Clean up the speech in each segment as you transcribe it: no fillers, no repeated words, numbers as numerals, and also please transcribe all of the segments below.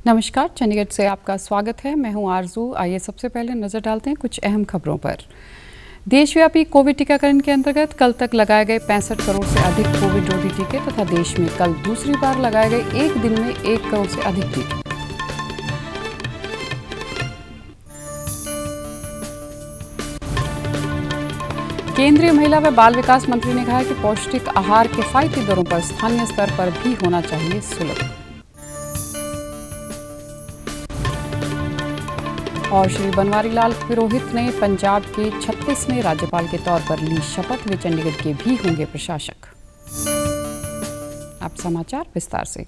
नमस्कार, चंडीगढ़ से आपका स्वागत है। मैं हूं आरजू। आइए सबसे पहले नजर डालते हैं कुछ अहम खबरों पर। देशव्यापी कोविड टीकाकरण के अंतर्गत कल तक लगाए गए 65 करोड़ से अधिक कोविड रोधी टीके तथा देश में कल दूसरी बार लगाए गए एक दिन में 1 करोड़ से अधिक टीके। केंद्रीय महिला व बाल विकास मंत्री ने कहा है कि पौष्टिक आहार किफायती दरों पर स्थानीय स्तर पर भी होना चाहिए सुलभ। और श्री बनवारी लाल पुरोहित ने पंजाब के 36वें राज्यपाल के तौर पर ली शपथ। वे चंडीगढ़ के भी होंगे प्रशासक। अब समाचार विस्तार से।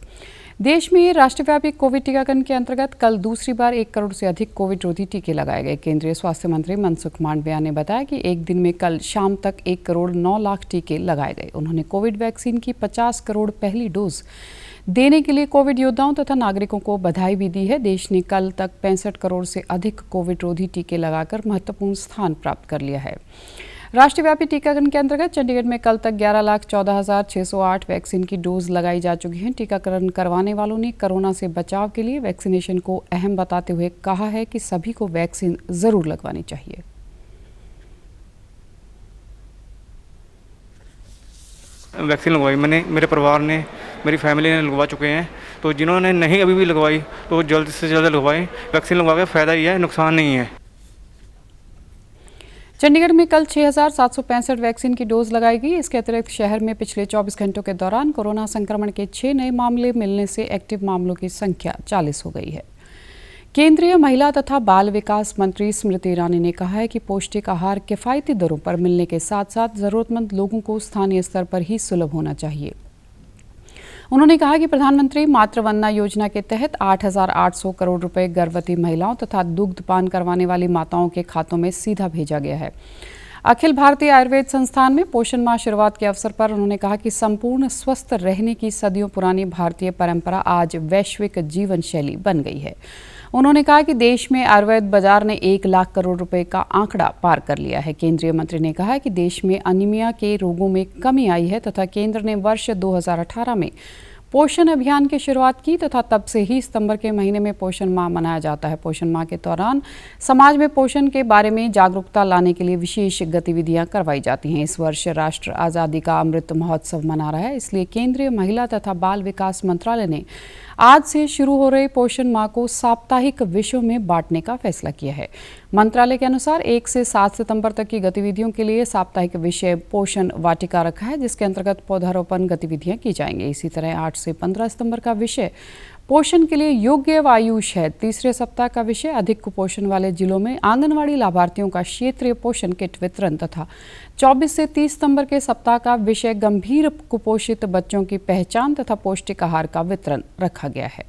देश में राष्ट्रव्यापी कोविड टीकाकरण के अंतर्गत कल दूसरी बार 1 करोड़ से अधिक कोविड रोधी टीके लगाए गए। केंद्रीय स्वास्थ्य मंत्री मनसुख मांडविया ने बताया कि एक दिन में कल शाम तक 1 करोड़ 9 लाख टीके लगाए गए। उन्होंने कोविड वैक्सीन की 50 करोड़ पहली डोज देने के लिए कोविड योद्धाओं तथा नागरिकों को बधाई भी दी है। देश ने कल तक 65 करोड़ से अधिक कोविड रोधी टीके लगाकर महत्वपूर्ण स्थान प्राप्त कर लिया है। राष्ट्रव्यापी टीकाकरण के अंतर्गत चंडीगढ़ में कल तक 11,14,608 वैक्सीन की डोज लगाई जा चुकी हैं। टीकाकरण करवाने वालों ने कोरोना से बचाव के लिए वैक्सीनेशन को अहम बताते हुए कहा है कि सभी को वैक्सीन जरूर लगवानी चाहिए। वैक्सीन लगवाई मैंने, मेरे परिवार ने, मेरी फैमिली ने लगवा चुके हैं। तो जिन्होंने नहीं अभी भी लगवाई तो जल्द से जल्द लगवाएं। वैक्सीन लगवा के फ़ायदा ही है, नुकसान नहीं है। चंडीगढ़ में कल 6,765 वैक्सीन की डोज लगाई गई। इसके अतिरिक्त शहर में पिछले 24 घंटों के दौरान कोरोना संक्रमण के 6 नए मामले मिलने से एक्टिव मामलों की संख्या 40 हो गई है। केंद्रीय महिला तथा बाल विकास मंत्री स्मृति ईरानी ने कहा है कि पौष्टिक आहार किफायती दरों पर मिलने के साथ साथ जरूरतमंद लोगों को स्थानीय स्तर पर ही सुलभ होना चाहिए। उन्होंने कहा कि प्रधानमंत्री मातृवंदना योजना के तहत 8,800 करोड़ रुपए गर्भवती महिलाओं तथा दुग्धपान करवाने वाली माताओं के खातों में सीधा भेजा गया है। अखिल भारतीय आयुर्वेद संस्थान में पोषण माह शुरुआत के अवसर पर उन्होंने कहा कि संपूर्ण स्वस्थ रहने की सदियों पुरानी भारतीय परंपरा आज वैश्विक जीवन शैली बन गई है। उन्होंने कहा कि देश में आयुर्वेद बाजार ने 1 लाख करोड़ रुपए का आंकड़ा पार कर लिया है। केंद्रीय मंत्री ने कहा कि देश में अनीमिया के रोगों में कमी आई है तथा केंद्र ने वर्ष 2018 में पोषण अभियान की शुरुआत की तथा तब से ही सितंबर के महीने में पोषण माह मनाया जाता है। पोषण माह के दौरान समाज में पोषण के बारे में जागरूकता लाने के लिए विशेष गतिविधियां करवाई जाती हैं। इस वर्ष राष्ट्र आज़ादी का अमृत महोत्सव मना रहा है, इसलिए केंद्रीय महिला तथा बाल विकास मंत्रालय ने आज से शुरू हो रहे पोषण माह को साप्ताहिक विषयों में बांटने का फैसला किया है। मंत्रालय के अनुसार 1 से 7 सितंबर तक की गतिविधियों के लिए साप्ताहिक विषय पोषण वाटिका रखा है, जिसके अंतर्गत पौधारोपण गतिविधियां की जाएंगी। इसी तरह 8 से 15 सितंबर का विषय पोषण के लिए योग्य व आयुष है। तीसरे सप्ताह का विषय अधिक कुपोषण वाले जिलों में आंगनवाड़ी लाभार्थियों का क्षेत्रीय पोषण किट वितरण तथा 24 से 30 सितंबर के सप्ताह का विषय गंभीर कुपोषित बच्चों की पहचान तथा पौष्टिक आहार का वितरण रखा गया है।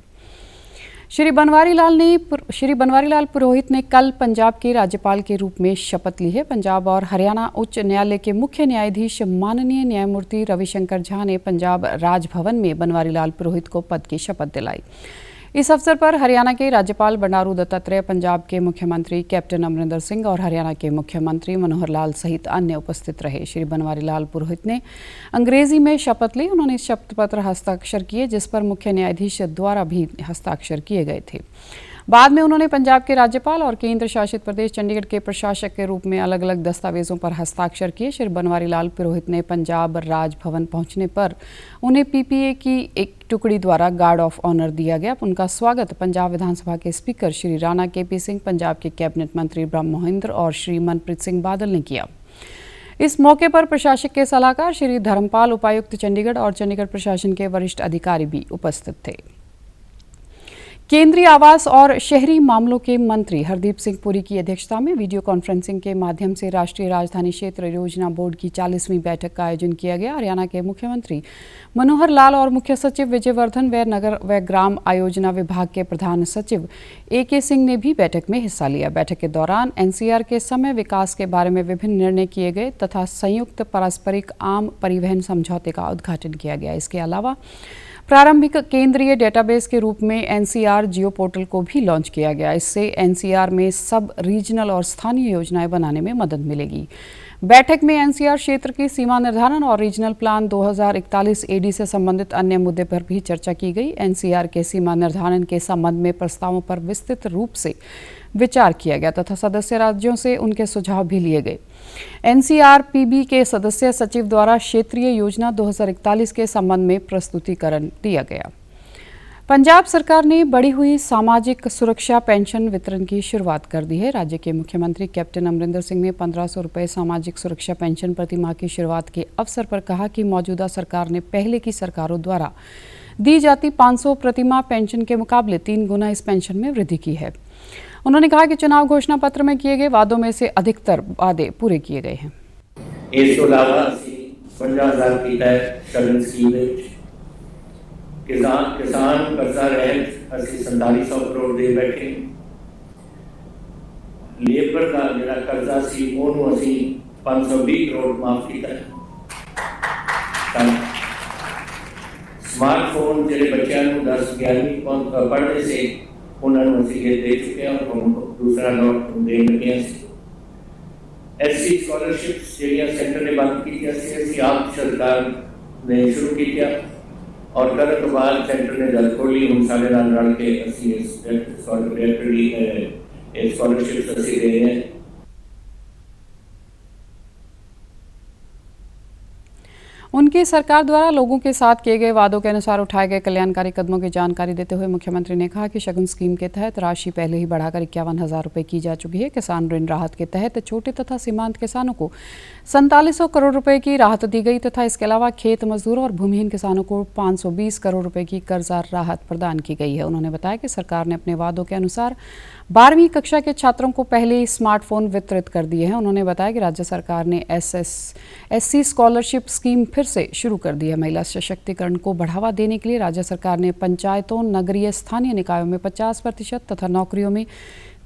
श्री बनवारी लाल पुरोहित ने कल पंजाब के राज्यपाल के रूप में शपथ ली है। पंजाब और हरियाणा उच्च न्यायालय के मुख्य न्यायाधीश माननीय न्यायमूर्ति रविशंकर झा ने पंजाब राजभवन में बनवारी लाल पुरोहित को पद की शपथ दिलाई। इस अवसर पर हरियाणा के राज्यपाल बंडारू दत्तात्रेय, पंजाब के मुख्यमंत्री कैप्टन अमरिंदर सिंह और हरियाणा के मुख्यमंत्री मनोहर लाल सहित अन्य उपस्थित रहे। श्री बनवारी लाल पुरोहित ने अंग्रेजी में शपथ ली। उन्होंने शपथ पत्र हस्ताक्षर किए, जिस पर मुख्य न्यायाधीश द्वारा भी हस्ताक्षर किए गए थे। बाद में उन्होंने पंजाब के राज्यपाल और केंद्र शासित प्रदेश चंडीगढ़ के प्रशासक के रूप में अलग अलग दस्तावेजों पर हस्ताक्षर किए। श्री बनवारी लाल पुरोहित ने पंजाब राजभवन पहुंचने पर उन्हें पीपीए की एक टुकड़ी द्वारा गार्ड ऑफ ऑनर दिया गया। उनका स्वागत पंजाब विधानसभा के स्पीकर श्री राणा केपी सिंह, पंजाब के कैबिनेट मंत्री ब्रह्म मोहिंद्र और श्री मनप्रीत सिंह बादल ने किया। इस मौके पर प्रशासक के सलाहकार श्री धर्मपाल, उपायुक्त चंडीगढ़ और चंडीगढ़ प्रशासन के वरिष्ठ अधिकारी भी उपस्थित थे। केंद्रीय आवास और शहरी मामलों के मंत्री हरदीप सिंह पुरी की अध्यक्षता में वीडियो कॉन्फ्रेंसिंग के माध्यम से राष्ट्रीय राजधानी क्षेत्र योजना बोर्ड की 40वीं बैठक का आयोजन किया गया। हरियाणा के मुख्यमंत्री मनोहर लाल और मुख्य सचिव विजयवर्धन व नगर व ग्राम आयोजना विभाग के प्रधान सचिव AK सिंह ने भी बैठक में हिस्सा लिया। बैठक के दौरान NCR के समय विकास के बारे में विभिन्न निर्णय किए गए तथा संयुक्त पारस्परिक आम परिवहन समझौते का उद्घाटन किया गया। इसके अलावा प्रारंभिक केंद्रीय डेटाबेस के रूप में एनसीआर जियो पोर्टल को भी लॉन्च किया गया। इससे एनसीआर में सब रीजनल और स्थानीय योजनाएं बनाने में मदद मिलेगी। बैठक में एनसीआर क्षेत्र की सीमा निर्धारण और रीजनल प्लान 2041 एडी से संबंधित अन्य मुद्दे पर भी चर्चा की गई। एनसीआर के सीमा निर्धारण के संबंध में प्रस्तावों पर विस्तृत रूप से विचार किया गया तथा सदस्य राज्यों से उनके सुझाव भी लिए गए। एनसीआरपीबी के सदस्य सचिव द्वारा क्षेत्रीय योजना 2041 के संबंध में प्रस्तुतिकरण दिया गया। पंजाब सरकार ने बढ़ी हुई सामाजिक सुरक्षा पेंशन वितरण की शुरुआत कर दी है। राज्य के मुख्यमंत्री कैप्टन अमरिंदर सिंह ने 1500 रुपये सामाजिक सुरक्षा पेंशन प्रतिमाह की शुरुआत के अवसर पर कहा कि मौजूदा सरकार ने पहले की सरकारों द्वारा दी जाती 500 प्रतिमाह पेंशन के मुकाबले 3 गुना इस पेंशन में वृद्धि की है। उन्होंने कहा कि चुनाव घोषणा पत्र में किए गए वादों में से अधिकतर वादे पूरे किए गए हैं। इसके अलावा 50,000 की तय शगन स्कीम किसान कर्जा रहत असं 4700 करोड़ दे बैठे। लेबर का जो कर्जा सी ਉਹਨੂੰ ਅਸੀਂ 520 करोड़ माफ किया। स्मार्टफोन जो बच्चों को 10-11वीं पढ़ते से उन्होंने असं ये दे चुके हैं और उनको दूसरा लॉट दे लगे। एससी स्कॉलरशिप्स जो सेंटर ने बंद की आप सरकार ने शुरू किया और कल तो बाद सेंटर ने जल खोली। हम सारे नाल रल के असं स्कॉलरशिप्स असं दे रहे हैं। उनकी सरकार द्वारा लोगों के साथ किए गए वादों के अनुसार उठाए गए कल्याणकारी कदमों की जानकारी देते हुए मुख्यमंत्री ने कहा कि शगुन स्कीम के तहत राशि पहले ही बढ़ाकर 51,000 रुपये की जा चुकी है। किसान ऋण राहत के तहत छोटे तथा सीमांत किसानों को 4700 करोड़ रुपए की राहत दी गई तथा इसके अलावा खेत मजदूरों और भूमिहीन किसानों को 520 करोड़ रुपए की कर्जा राहत प्रदान की गई है। उन्होंने बताया कि सरकार ने अपने वादों के अनुसार 12वीं कक्षा के छात्रों को पहले ही स्मार्टफोन वितरित कर दिए हैं। उन्होंने बताया कि राज्य सरकार ने एससी स्कॉलरशिप स्कीम फिर से शुरू कर दी है। महिला सशक्तिकरण को बढ़ावा देने के लिए राज्य सरकार ने पंचायतों, नगरीय स्थानीय निकायों में 50% तथा नौकरियों में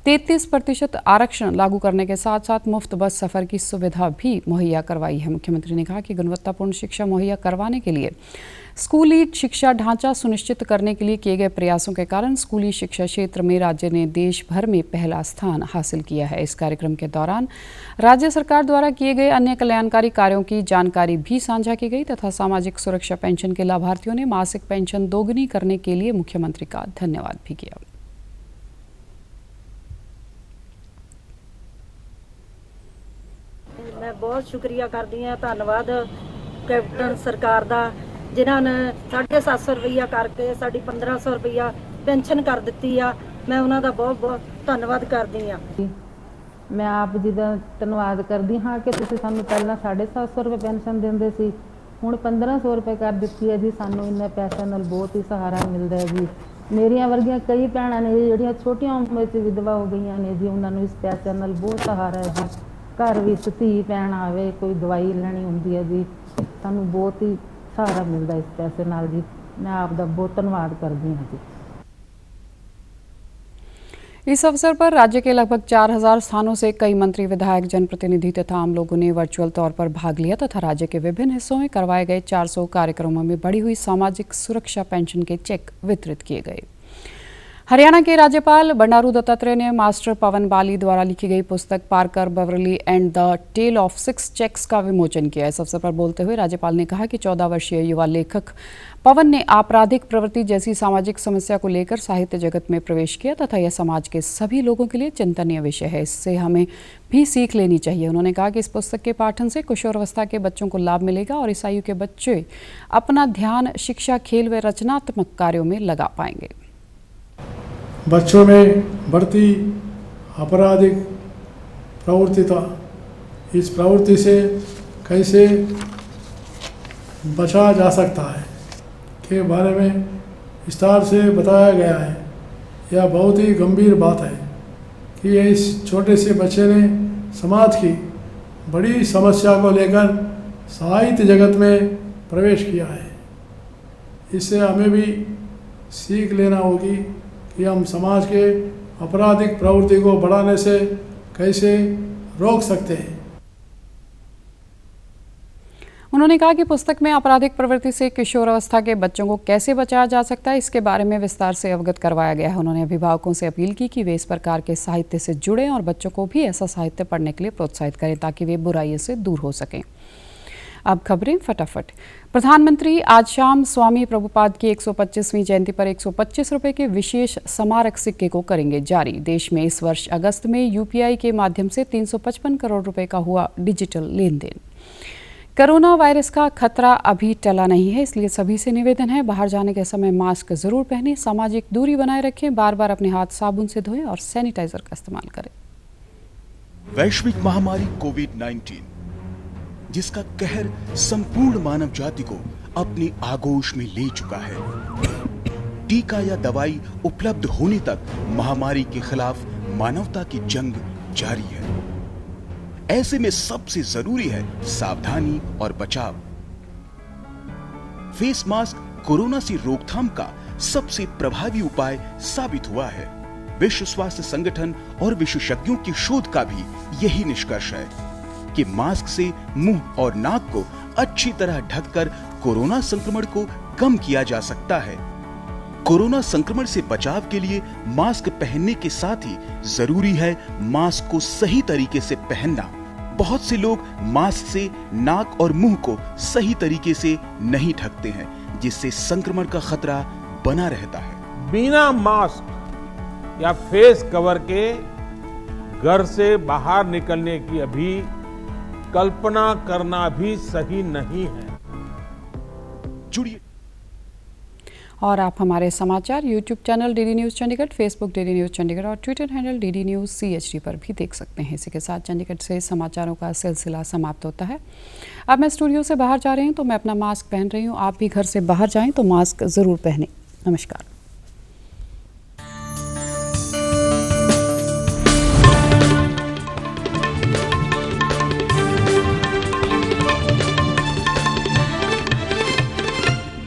33% आरक्षण लागू करने के साथ साथ मुफ्त बस सफर की सुविधा भी मुहैया करवाई है। मुख्यमंत्री ने कहा कि गुणवत्तापूर्ण शिक्षा मुहैया करवाने के लिए स्कूली शिक्षा ढांचा सुनिश्चित करने के लिए किए गए प्रयासों के कारण स्कूली शिक्षा क्षेत्र में राज्य ने देश भर में पहला स्थान हासिल किया है। इस कार्यक्रम के दौरान राज्य सरकार द्वारा किए गए अन्य कल्याणकारी कार्यों की जानकारी भी साझा की गई तथा सामाजिक सुरक्षा पेंशन के लाभार्थियों ने मासिक पेंशन दोगुनी करने के लिए मुख्यमंत्री का धन्यवाद भी किया। मैं बहुत शुक्रिया करती हाँ, धन्यवाद कैप्टन सरकार का जिन्होंने 750 रुपया करके साड़ी 1500 रुपया पेंशन कर दी आ। मैं उन्होंने बहुत बहुत धन्यवाद करती हाँ। मैं आप जी का धन्यवाद करती हाँ कि तुसीं सानूं पहलां 750 रुपये पेंशन देंदे सी, हुण 1500 रुपये कर दी है जी। सानूं इन्ने पैसों नाल बहुत ही सहारा मिलता है जी। मेरिया वर्गियां कई भैणां ने जिहड़ियां छोटियां उम्र च विधवा हो गई ने जी, उन्होंने इस पैसों नाल बहुत सहारा है जी। घर विच धी भैण आवे कोई दवाई लैनी हुंदी है जी, सानूं बहुत ही सहारा मिलता इस पैसे नाल जी। मैं आपका बहुत धन्यवाद करती हाँ जी। इस अवसर पर राज्य के लगभग 4000 स्थानों से कई मंत्री, विधायक, जनप्रतिनिधि तथा आम लोगों ने वर्चुअल तौर पर भाग लिया तथा राज्य के विभिन्न हिस्सों में करवाए गए 400 कार्यक्रमों में बढ़ी हुई सामाजिक सुरक्षा पेंशन के चेक वितरित किए गए। हरियाणा के राज्यपाल बंडारू दत्तात्रेय ने मास्टर पवन बाली द्वारा लिखी गई पुस्तक Parker Beverly and the tale of 6 checks का विमोचन किया। इस अवसर पर बोलते हुए राज्यपाल ने कहा कि 14 वर्षीय युवा लेखक पवन ने आपराधिक प्रवृत्ति जैसी सामाजिक समस्या को लेकर साहित्य जगत में प्रवेश किया तथा यह समाज के सभी लोगों के लिए चिंतनीय विषय है। इससे हमें भी सीख लेनी चाहिए। उन्होंने कहा कि इस पुस्तक के पाठन से किशोरावस्था के बच्चों को लाभ मिलेगा और इस आयु के बच्चे अपना ध्यान शिक्षा, खेल व रचनात्मक कार्यों में लगा पाएंगे। बच्चों में बढ़ती आपराधिक प्रवृत्ति था, इस प्रवृत्ति से कैसे बचा जा सकता है के बारे में विस्तार से बताया गया है। यह बहुत ही गंभीर बात है कि इस छोटे से बच्चे ने समाज की बड़ी समस्या को लेकर साहित्य जगत में प्रवेश किया है। इससे हमें भी सीख लेना होगी कि हम समाज के आपराधिक प्रवृत्ति को बढ़ाने से कैसे रोक सकते हैं। उन्होंने कहा कि पुस्तक में आपराधिक प्रवृत्ति से किशोरावस्था के बच्चों को कैसे बचाया जा सकता है, इसके बारे में विस्तार से अवगत करवाया गया है। उन्होंने अभिभावकों से अपील की कि वे इस प्रकार के साहित्य से जुड़ें और बच्चों को भी ऐसा साहित्य पढ़ने के लिए प्रोत्साहित करें ताकि वे बुराइयों से दूर हो सकें। अब खबरें फटाफट। प्रधानमंत्री आज शाम स्वामी प्रभुपाद की 125वीं जयंती पर 125 रुपये के विशेष स्मारक सिक्के को करेंगे जारी। देश में इस वर्ष अगस्त में यूपीआई के माध्यम से 355 करोड़ रुपए का हुआ डिजिटल लेन देन। कोरोना वायरस का खतरा अभी टला नहीं है, इसलिए सभी से निवेदन है, बाहर जाने के समय मास्क जरूर पहनें, सामाजिक दूरी बनाए रखें, बार बार अपने हाथ साबुन से धोएं और सैनिटाइजर का इस्तेमाल करें। वैश्विक महामारी कोविड-19 जिसका कहर संपूर्ण मानव जाति को अपनी आगोश में ले चुका है। टीका या दवाई उपलब्ध होने तक महामारी के खिलाफ मानवता की जंग जारी है। ऐसे में सबसे जरूरी है सावधानी और बचाव। फेस मास्क कोरोना से रोकथाम का सबसे प्रभावी उपाय साबित हुआ है। विश्व स्वास्थ्य संगठन और विशेषज्ञों की शोध का भी यही निष्कर्ष है कि मास्क से मुंह और नाक को अच्छी तरह ढककर कोरोना संक्रमण को कम किया जा सकता है। कोरोना संक्रमण से बचाव के लिए मास्क पहनने के साथ ही जरूरी है मास्क को सही तरीके से पहनना। बहुत से लोग मास्क से नाक और मुंह को सही तरीके से नहीं ढकते हैं, जिससे संक्रमण का खतरा बना रहता है। बिना मास्क या फेस कवर के घर से बाहर निकलने की अभी कल्पना करना भी सही नहीं है। जुड़िए। और आप हमारे समाचार YouTube channel DD news Chandigarh, Facebook DD news Chandigarh और Twitter handle DD news CHD पर भी देख सकते हैं। इसी के साथ चंडीगढ़ से समाचारों का सिलसिला समाप्त होता है। अब मैं स्टूडियो से बाहर जा रही हूँ तो मैं अपना मास्क पहन रही हूँ। आप भी घर से बाहर जाएं तो मास्क ज़रूर पहनें। नमस्कार।